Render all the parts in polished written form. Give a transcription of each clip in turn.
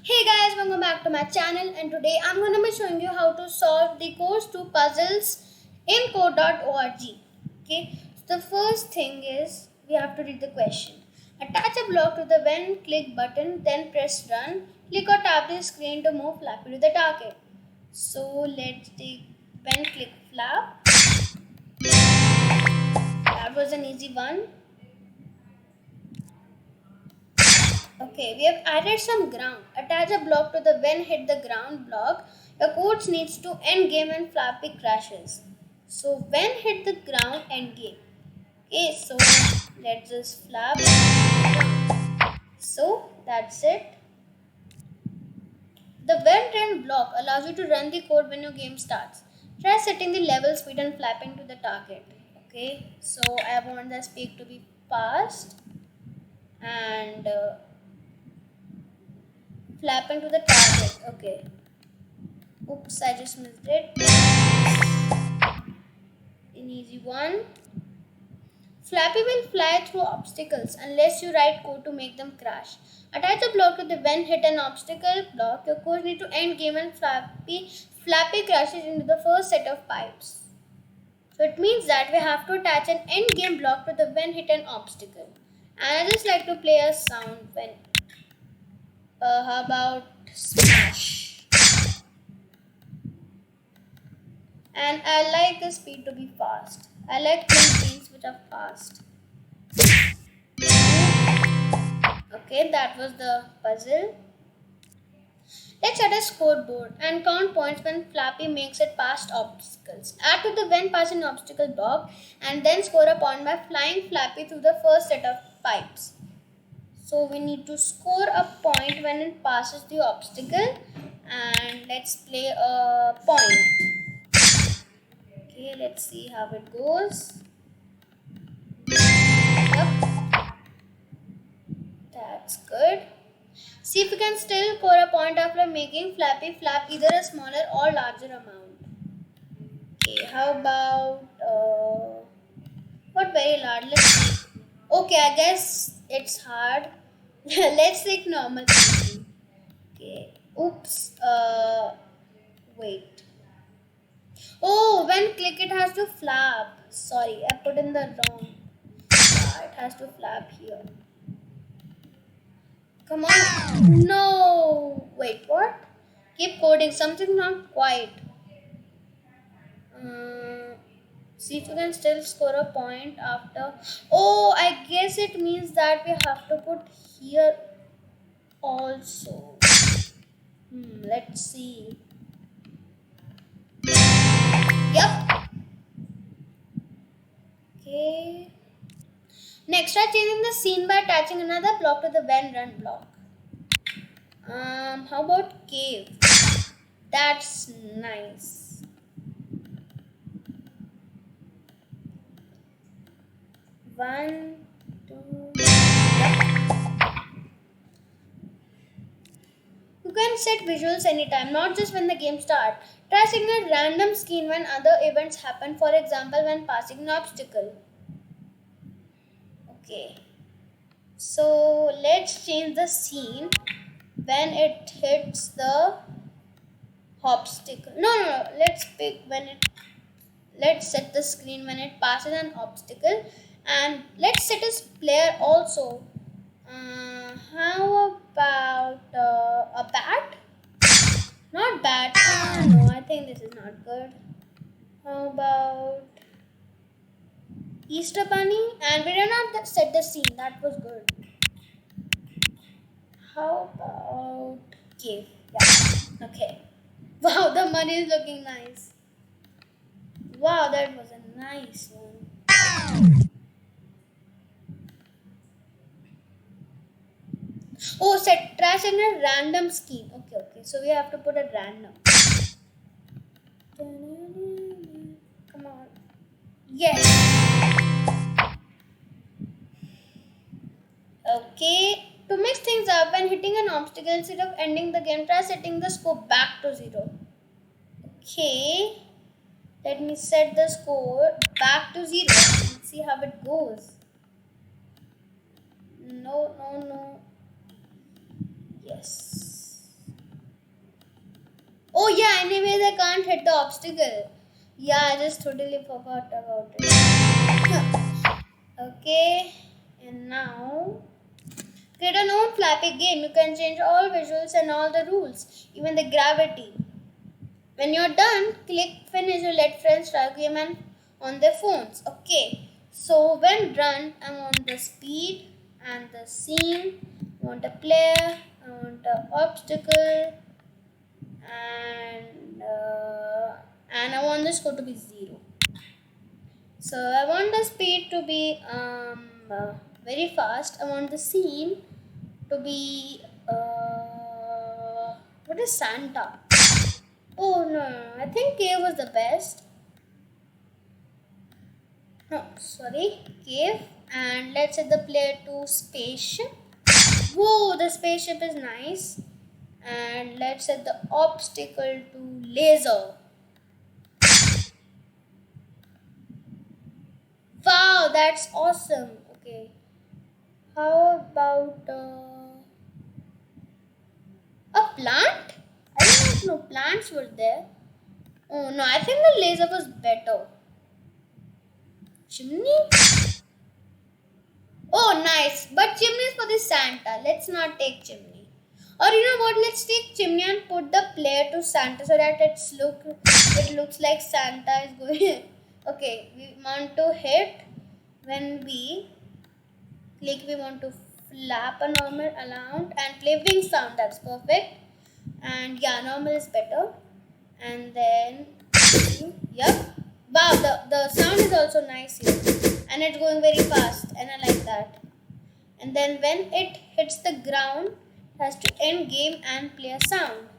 Hey guys, welcome back to my channel, and today I'm going to be showing you how to solve the course 2 puzzles in code.org. Okay, so the first thing is we have to read the question. Attach a block to the when click button, then press run. Click or tap the screen to move Flappy to the target. So let's take when click flap. That was an easy one. Okay, we have added some ground. Attach a block to the when hit the ground block. The coach needs to end game when Flappy crashes. So when hit the ground, end game. Okay, so let's just flap. So that's it. The when run block allows you to run the code when your game starts. Try setting the level speed and flapping to the target. Okay, so I want the speed to be fast and flapping to the target. Okay. Oops, I just missed it. An easy one. Flappy will fly through obstacles unless you write code to make them crash. Attach a block to the when hit an obstacle block. Your coach need to end game and Flappy crashes into the first set of pipes. So it means that we have to attach an end game block to the when hit an obstacle. And I just like to play a sound when. How about smash? And I like the speed to be fast. I like playing games which are fast. Okay, that was the puzzle. Let's add a scoreboard and count points when Flappy makes it past obstacles. Add to the when passing obstacle block and then score a point by flying Flappy through the first set of pipes. So we need to score a point when it passes the obstacle, and let's play a point. Okay, let's see how it goes. Yep, that's good. See if you can still score a point after making Flappy flap either a smaller or larger amount. Okay, how about what very large? Let's see. Okay, I guess it's hard. Let's take normal. Okay. Oops. Wait. Oh, when click it has to flap. Sorry, I put in the wrong. Yeah, it has to flap here. Come on. No. Wait, what? Keep coding. Something not quite. See if you can still score a point after. Oh, I guess it means that we have to put here also. Let's see. Yep. Okay. Next, try changing the scene by attaching another block to the when run block. How about cave? That's nice. One, two. You can set visuals anytime, not just when the game starts. Try setting a random scene when other events happen, for example, when passing an obstacle. Okay. So let's change the scene when it hits the obstacle. No. Let's pick when it. Let's set the screen when it passes an obstacle, and let's set a player also. How about a bat? Not bat. No, I think this is not good. How about Easter Bunny? And we did not set the scene. That was good. How about cave? Yeah. Okay. Wow, the money is looking nice. Wow, that was a nice one. Oh, set trash in a random scheme. Okay. So we have to put a random. Come on. Yes. Okay. To mix things up, when hitting an obstacle, instead of ending the game, try setting the score back to 0. Okay. Let me set the score back to 0 and see how it goes. No. Yes. anyways I can't hit the obstacle. Yeah, I just totally forgot about it. Okay, and now create a known Flappy game. You can change all visuals and all the rules, even the gravity. When you're done, click finish or let friends try game and on their phones. Okay. So when run, I want the speed and the scene. I want a player. I want the obstacle, and I want the score to be 0. So I want the speed to be very fast. I want the scene to be what is Santa? Oh no, I think cave was the best. No, sorry, cave. And let's set the player to spaceship. Whoa, the spaceship is nice. And let's set the obstacle to laser. Wow, that's awesome. Okay. How about a plant? I did not know plants were there. Oh no, I think the laser was better. Chimney? Oh, nice. But chimney is for the Santa. Let's not take chimney. Or you know what? Let's take chimney and put the player to Santa so that it looks like Santa is going. Okay, we want to hit when we click. We want to flap a normal around and play wing sound. That's perfect. And yeah, normal is better. And then yep. Wow, the sound is also nice here. And it's going very fast and I like that. And then when it hits the ground, it has to end game and play a sound.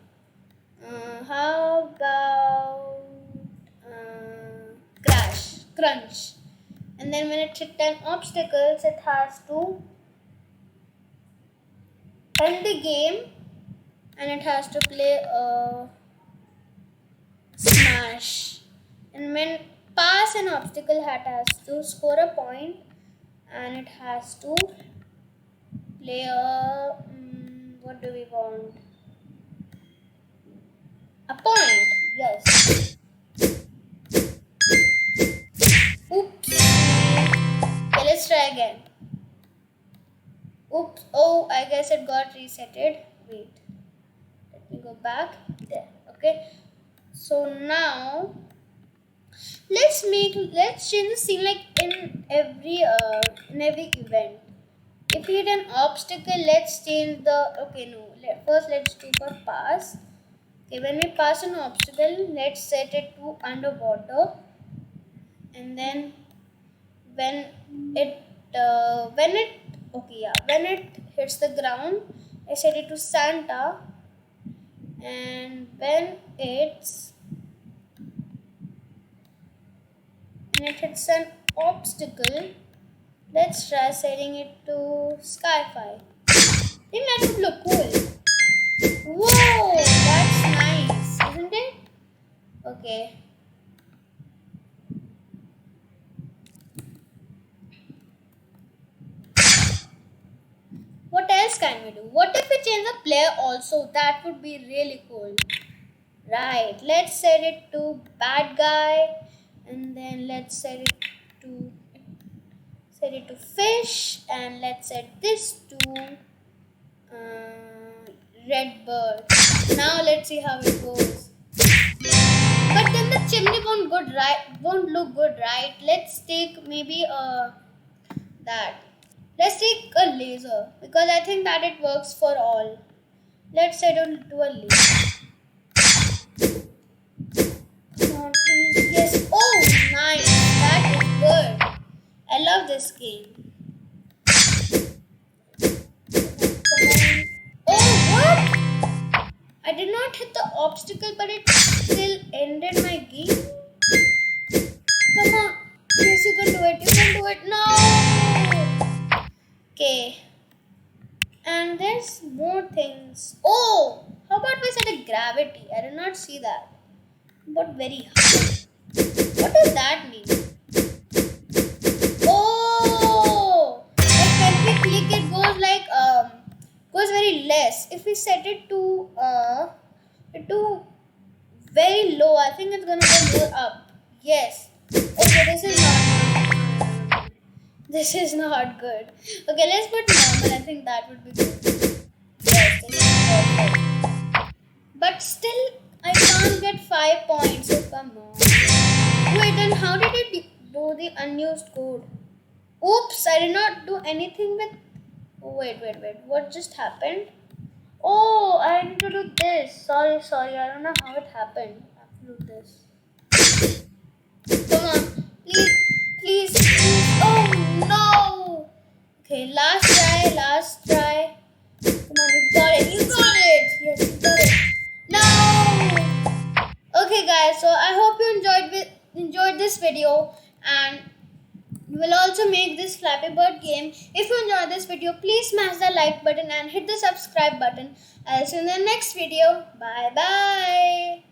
How about crash, crunch? And then when it hits 10 obstacles, it has to end the game and it has to play a smash. And when pass an obstacle, it has to score a point and it has to play a what do we want? A point. Yes. Oops. Okay, let's try again. Oops. Oh, I guess it got resetted. Wait. Let me go back. There. Okay. So now let's change the scene like in every event. If we hit an obstacle, let's change the first let's do for pass. Okay, when we pass an obstacle, let's set it to underwater, and then when it when it hits the ground, I set it to Santa, and when it hits an obstacle, let's try setting it to Skyfi. I think that would look cool. Whoa, that's nice, isn't it? Okay. What else can we do? What if we change the player also? That would be really cool. Right, let's set it to bad guy, and then let's set it to fish, and let's set this to red bird. Now let's see how it goes. But then the chimney won't look good, right? Let's take maybe that. Let's take a laser because I think that it works for all. Let's set it to a laser. Come on, please. Yes. Oh, nice. That is good. I love this game. Come on. Oh, what? I did not hit the obstacle, but it still ended my game. Come on. Yes, you can do it. You can do it. No. Okay. And there's more things. Oh, how about we set a gravity? I did not see that. But very high. What does that mean? Oh, like when we click, it goes like goes very less. If we set it to very low. I think it's gonna go more up. Yes. Okay, this is not. This is not good. Okay, let's put normal. I think that would be good. Yes, this is perfect. But still, I can't get 5 points. So come on. Wait, then how did it do the unused code? Oops, I did not do anything with. Oh, wait. What just happened? Oh, I need to do this. Sorry. I don't know how it happened. I have to do this. Come on. Please. Oh, no. Okay, last try. Come on, you got it. Yes, you got it. No. Okay, guys. So I hope you enjoyed this video, and we will also make this Flappy Bird game. If you enjoyed this video, please smash the like button and hit the subscribe button. I'll see you in the next video. Bye bye.